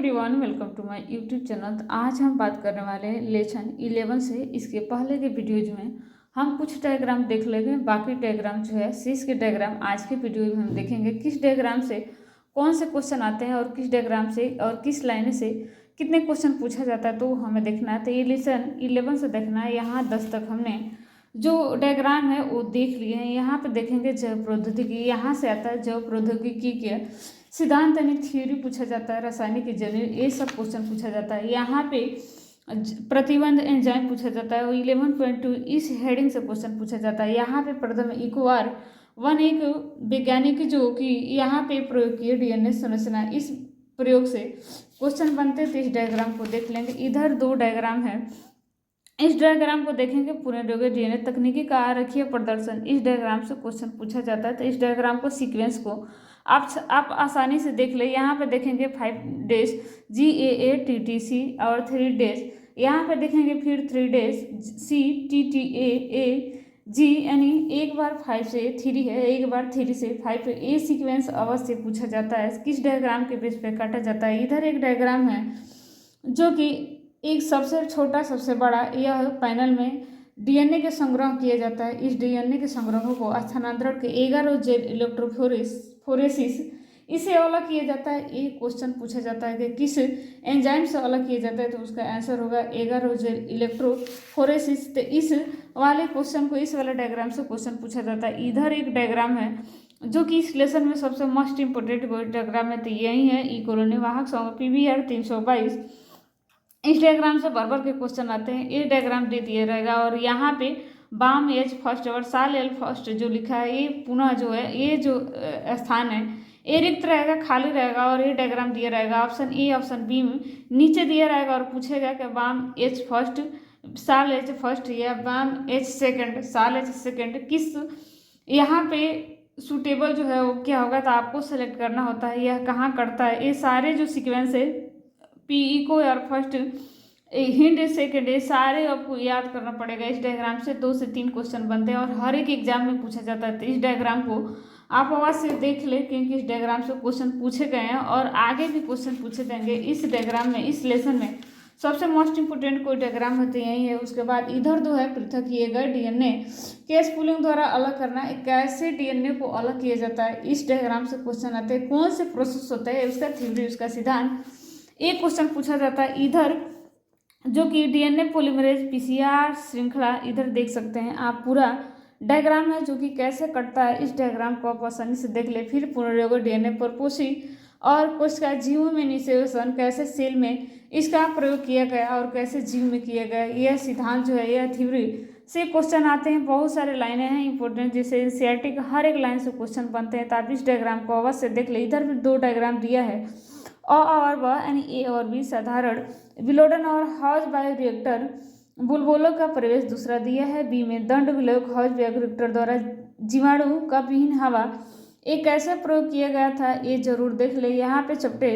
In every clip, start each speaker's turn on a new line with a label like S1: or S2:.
S1: Everyone, welcome to my YouTube channel. तो आज हम बात करने वाले हैं लेसन 11 से। इसके पहले के वीडियोज में हम कुछ डायग्राम देख लेंगे, बाकी डायग्राम जो है शेष के डायग्राम आज के वीडियो में हम देखेंगे किस डायग्राम से कौन से क्वेश्चन आते हैं और किस डायग्राम से और किस लाइन से कितने क्वेश्चन पूछा जाता है, तो हमें देखना है। तो ये लेसन 11 से देखना है। यहाँ 10 तक हमने जो डायग्राम है वो देख लिए हैं। यहाँ पे देखेंगे जैव प्रौद्योगिकी, यहाँ से आता है जैव प्रौद्योगिकी के सिद्धांत यानी थ्योरी पूछा जाता है, रासायनिक इंजीनियर ये सब क्वेश्चन पूछा जाता है। यहाँ पे प्रतिबंध एंजाइम पूछा जाता है। 11.2 इस हेडिंग से क्वेश्चन पूछा जाता है। यहाँ पे प्रथम इकोवार वन एक वैज्ञानिक जो कि यहाँ पे प्रयोग किए डीएनए संरचना, इस प्रयोग से क्वेश्चन बनते थे। इस डायग्राम को देख लेंगे। इधर दो डायग्राम है, इस डायग्राम को देखेंगे। पुनर्योगी डीएनए तकनीकी का आरेखीय प्रदर्शन, इस डायग्राम से क्वेश्चन पूछा जाता है। तो इस डायग्राम को सीक्वेंस को आप आसानी से देख ले। यहाँ पे देखेंगे 5 डेज GAATTC और 3 डेज, यहाँ पे देखेंगे फिर 3 डेज CTTAAG, यानी एक बार 5 से 3 है, एक बार 3 से 5 है। ये सीक्वेंस अवश्य पूछा जाता है। किस डायग्राम के बेस पे काटा जाता है। इधर एक डायग्राम है जो कि एक सबसे छोटा सबसे बड़ा, यह पैनल में डीएनए के संग्रह किया जाता है। इस डीएनए के संग्रहों को स्थानांतरण के 11 जेल इलेक्ट्रोफोरेसिस इसे अलग किया जाता है। एक क्वेश्चन पूछा जाता है कि किस एंजाइम से अलग किया जाता है, तो उसका आंसर होगा 11 जेल इलेक्ट्रोफोरेसिस। तो इस वाले क्वेश्चन को इस वाले डायग्राम से क्वेश्चन पूछा जाता है। इधर एक डायग्राम है जो कि इस लेसन में सबसे मोस्ट इंपोर्टेंट डायग्राम है, तो यही है ई कॉलोनी वाहक PBR 322। इस डायग्राम से बार के क्वेश्चन आते हैं। ये डायग्राम दे दिया रहेगा और यहाँ पे बाम एच फर्स्ट और साल एल फर्स्ट जो लिखा है, ये पुनः जो है ये जो स्थान है ये रिक्त रहेगा, खाली रहेगा। और ये डायग्राम दिया रहेगा ऑप्शन ए ऑप्शन बी में नीचे दिया रहेगा और पूछेगा कि बाम एच फर्स्ट साल एच फर्स्ट या बाम एच सेकेंड साल एच सेकेंड किस यहाँ पे सूटेबल जो है वो क्या होगा, तो आपको सेलेक्ट करना होता है यह कहाँ करता है। ये सारे जो सिक्वेंस है पीई को और फर्स्ट हिंड सेकेंड ये सारे आपको याद करना पड़ेगा। इस डायग्राम से 2 से 3 क्वेश्चन बनते हैं और हर एक एग्जाम में पूछा जाता है। तो इस डायग्राम को आप अवश्य देख लें क्योंकि इस डायग्राम से क्वेश्चन पूछे गए हैं और आगे भी क्वेश्चन पूछे जाएंगे इस डायग्राम में। इस लेसन में सबसे मोस्ट इंपोर्टेंट कोई डायग्राम है तो यही है। उसके बाद इधर दो है पृथक किए गए डीएनए केस पुलिंग द्वारा अलग करना, कैसे डीएनए को अलग किया जाता है। इस डायग्राम से क्वेश्चन आते हैं। कौन से प्रोसेस होता है, उसका थ्योरी, उसका सिद्धांत, एक क्वेश्चन पूछा जाता है। इधर जो कि डीएनए पॉलीमरेज PCR श्रृंखला, इधर देख सकते हैं आप पूरा डायग्राम है जो कि कैसे कटता है। इस डायग्राम को आप आसानी से देख ले। फिर पुनर्योगी डीएनए परपोषी और कोशिका जीवों में निषेचन, कैसे सेल में इसका प्रयोग किया गया और कैसे जीव में किया गया, यह सिद्धांत जो है यह थ्योरी से क्वेश्चन आते हैं। बहुत सारे लाइनें हैं इंपॉर्टेंट, जैसे एनसीईआरटी का हर एक लाइन से क्वेश्चन बनते हैं। तो आप इस डायग्राम को अवश्य देख ले। इधर भी 2 डायग्राम दिया है, अ और ब यानी ए और बी साधारण विलोडन और हॉज बायोरिएक्टर बुलबुलों का प्रवेश दूसरा दिया है। बी में दंड विलोक हॉज बायोरिएक्टर द्वारा जीवाणु का विहीन हवा एक कैसे प्रयोग किया गया था, ये जरूर देख ले। यहाँ पे चपटे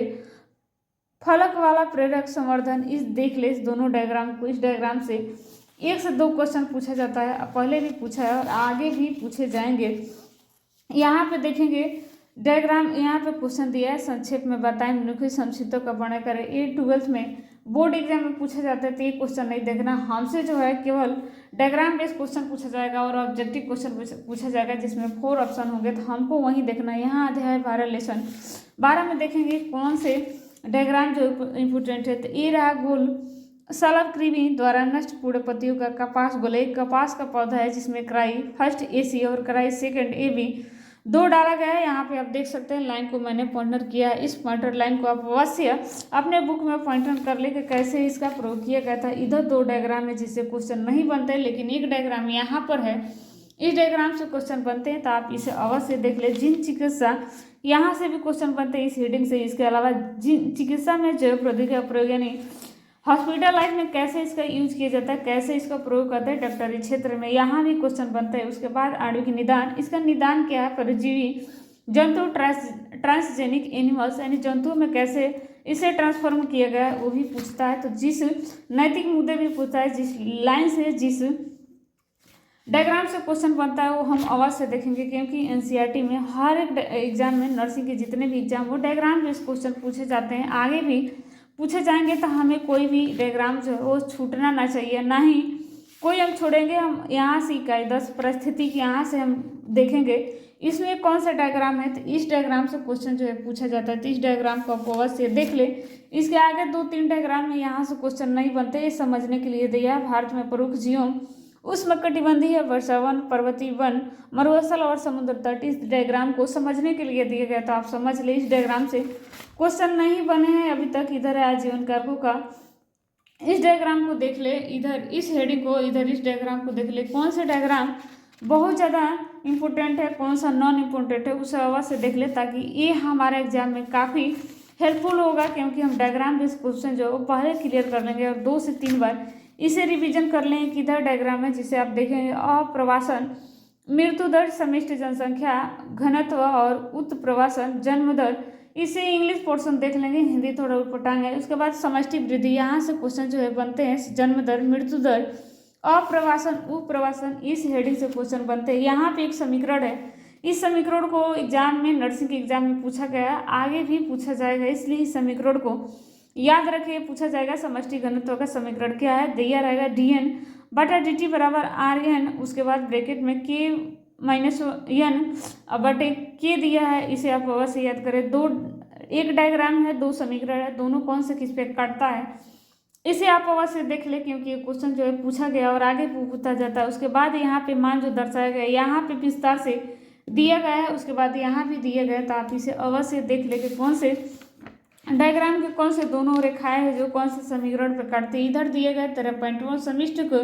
S1: फलक वाला प्रेरक संवर्धन, इस देख ले इस दोनों डायग्राम को। इस डायग्राम से 1 से 2 क्वेश्चन पूछा जाता है, पहले भी पूछा है और आगे भी पूछे जाएंगे। यहाँ पे देखेंगे डायग्राम, यहाँ पे क्वेश्चन दिया है संक्षेप में बताएं निम्नलिखित संक्षिप्तों का वर्णन करें। ये 12th में बोर्ड एग्जाम में पूछा जाता है, तो ये क्वेश्चन नहीं देखना। हमसे जो है केवल डायग्राम बेस्ड क्वेश्चन पूछा जाएगा और ऑब्जेक्टिव क्वेश्चन पूछा जाएगा जिसमें 4 ऑप्शन होंगे, तो हमको वहीं देखना। यहाँ अध्याय 12 लेसन 12 में देखेंगे कौन से डायग्राम जो इम्पोर्टेंट है। तो ये रहा गोल सलभ कृमि द्वारा नष्ट पूर्ण पत्तियों का कपास गोल, एक कपास का पौधा है जिसमें क्राई फर्स्ट AC और क्राई सेकेंड AB 2 डाला गया है। यहाँ पे आप देख सकते हैं लाइन को मैंने पॉइंटर किया है। इस पॉइंटर लाइन को आप अवश्य अपने बुक में पॉइंटर कर ले कि कैसे इसका प्रयोग किया गया था। इधर 2 डायग्राम है जिससे क्वेश्चन नहीं बनते, लेकिन एक डायग्राम यहाँ पर है, इस डायग्राम से क्वेश्चन बनते हैं। तो आप इसे अवश्य देख ले। जिन चिकित्सा, यहाँ से भी क्वेश्चन बनते हैं इस हेडिंग से। इसके अलावा जिन चिकित्सा में जैव प्रौद्योगिकी का प्रयोग यानी हॉस्पिटल लाइफ में कैसे इसका यूज किया जाता है, कैसे इसका प्रयोग करते हैं डॉक्टरी क्षेत्र में, यहाँ भी क्वेश्चन बनता है। उसके बाद आणविक निदान, इसका निदान क्या है, परजीवी जंतु ट्रांसजेनिक एनिमल्स यानी जंतुओं में कैसे इसे ट्रांसफॉर्म किया गया वो भी पूछता है। तो जिस नैतिक मुद्दे भी पूछता है, जिस लाइन से जिस डायग्राम से क्वेश्चन बनता है वो हम अवश्य देखेंगे, क्योंकि एनसीईआरटी में हर एक एग्जाम में, नर्सिंग के जितने भी एग्जाम वो डायग्राम बेस्ड क्वेश्चन पूछे जाते हैं। आगे भी पूछे जाएंगे तो हमें कोई भी डायग्राम जो है वो छूटना ना चाहिए, ना ही कोई हम छोड़ेंगे। हम यहाँ से इकाई 10 परिस्थिति की यहाँ से हम देखेंगे इसमें कौन सा डायग्राम है, तो इस डायग्राम से क्वेश्चन जो है पूछा जाता है। तो इस डायग्राम को आप अवश्य देख ले। इसके आगे 2-3 डायग्राम में यहाँ से क्वेश्चन नहीं बनते, ये समझने के लिए दिया। भारत में प्रमुख जीवों उष्णकटिबंधीय वर्षावन, पर्वतीय वन, मरुस्थल और समुद्र तट, इस डायग्राम को समझने के लिए दिया गया। तो आप समझ ले, इस डायग्राम से क्वेश्चन नहीं बने हैं अभी तक। इधर है आजीवन कारकों का, इस डायग्राम को देख ले। इधर इस हेडिंग को, इधर इस डायग्राम को देख ले। कौन सा डायग्राम बहुत ज़्यादा इंपॉर्टेंट है, कौन सा नॉन इम्पोर्टेंट है, उसे अवश्य देख ले, ताकि ये हमारे एग्जाम में काफ़ी हेल्पफुल होगा। क्योंकि हम डायग्राम बेस्ड क्वेश्चन जो पहले क्लियर कर लेंगे और 2 से 3 बार इसे रिवीजन कर लेंगे। किधर डायग्राम है जिसे आप देखेंगे, अप्रवासन, मृत्यु दर, समष्टि जनसंख्या घनत्व और उत्प्रवासन जन्म दर, इसे इंग्लिश पोर्शन देख लेंगे, हिंदी थोड़ा उटपटांग है। उसके बाद समष्टि वृद्धि, यहाँ से क्वेश्चन जो है बनते हैं। जन्म दर, मृत्यु दर, अप्रवासन, उपप्रवासन, इस हेडिंग से क्वेश्चन बनते हैं। यहाँ पे एक समीकरण है, इस समीकरण को एग्जाम में, नर्सिंग के एग्जाम में पूछा गया, आगे भी पूछा जाएगा, इसलिए इस समीकरण को याद रखिए, पूछा जाएगा। समष्टि घनत्व का समीकरण क्या है, दिया रहेगा dn बटा dt बराबर rn, उसके बाद ब्रैकेट में k माइनस n बटे k दिया है, इसे आप अवश्य याद करें। एक डायग्राम है, 2 समीकरण है, दोनों कौन से किस पे काटता है इसे आप अवश्य देख ले, क्योंकि ये क्वेश्चन जो है पूछा गया और आगे पूछा जाता है। उसके बाद यहाँ पे मान जो दर्शाया गया यहाँ पे विस्तार से दिया गया है, उसके बाद यहाँ भी दिया गया, तो आप इसे अवश्य देख ले कि कौन से डायग्राम के कौन से दोनों रेखाएं हैं जो कौन से समीकरण पर काटते हैं। इधर दिए गए 13.1 समिष्ट को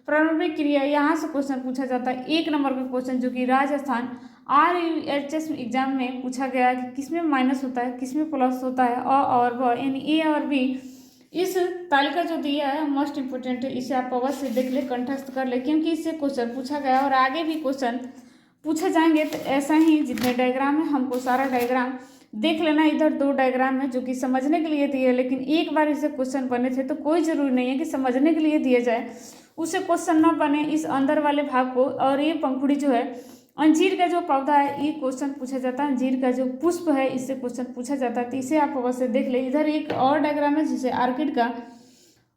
S1: प्रारंभिक क्रिया, यहाँ से क्वेश्चन पूछा जाता है। 1 नंबर का क्वेश्चन जो कि राजस्थान RUHS एग्जाम में पूछा गया कि किसमें माइनस होता है, किसमें प्लस होता है, और व, यानी ए और बी। इस तालिका जो दिया है मोस्ट इंपोर्टेंट है, इसे आप अवश्य देख ले, कंठस्थ कर ले, क्योंकि इससे क्वेश्चन पूछा गया और आगे भी क्वेश्चन पूछे जाएंगे। तो ऐसा ही जितने डायग्राम है हमको सारा डायग्राम देख लेना। इधर 2 डायग्राम है जो कि समझने के लिए दिए, लेकिन एक बार इसे क्वेश्चन बने थे, तो कोई जरूरी नहीं है कि समझने के लिए दिया जाए उसे क्वेश्चन ना बने इस अंदर वाले भाग को। और ये पंखुड़ी जो है, अंजीर का जो पौधा है, ये क्वेश्चन पूछा जाता है। अंजीर का जो पुष्प है, इससे क्वेश्चन पूछा जाता है, तो इसे आप अवश्य देख ले। इधर एक और डायग्राम है जिसे आर्किड का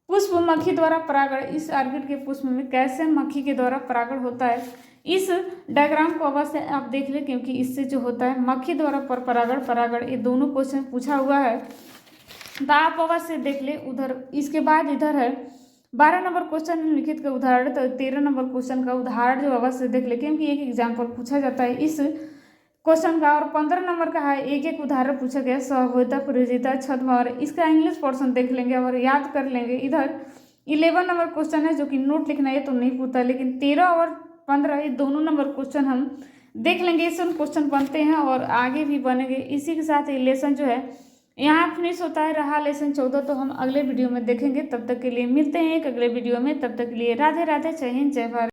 S1: पुष्प मक्खी द्वारा परागण, इस आर्किड के पुष्प में कैसे मक्खी के द्वारा परागण होता है, इस डायग्राम को अवश्य आप देख ले, क्योंकि इससे जो होता है मक्खी द्वारा परागण, ये दोनों क्वेश्चन पूछा हुआ है, तो आप अवश्य देख ले उधर। इसके बाद इधर है 12 नंबर क्वेश्चन निम्नलिखित का उदाहरण, तो 13 नंबर क्वेश्चन का उदाहरण जो अवश्य देख ले, क्योंकि एक एग्जाम्पल पूछा जाता है इस क्वेश्चन का। और 15 नंबर का है, एक उदाहरण पूछा गया, सहभोगिता, प्रयोज्यता, छद्म, और इसका इंग्लिश पोर्शन देख लेंगे और याद कर लेंगे। इधर 11 नंबर क्वेश्चन है जो कि नोट लिखना है तो नहीं पूछता, लेकिन 13 और 15 ये दोनों नंबर क्वेश्चन हम देख लेंगे। इसमें क्वेश्चन बनते हैं और आगे भी बनेंगे। इसी के साथ ये लेसन जो है यहाँ फिनिश होता है। रहा लेसन 14 तो हम अगले वीडियो में देखेंगे। तब तक के लिए मिलते हैं एक अगले वीडियो में। तब तक के लिए राधे राधे, जय हिंद, जय भारत।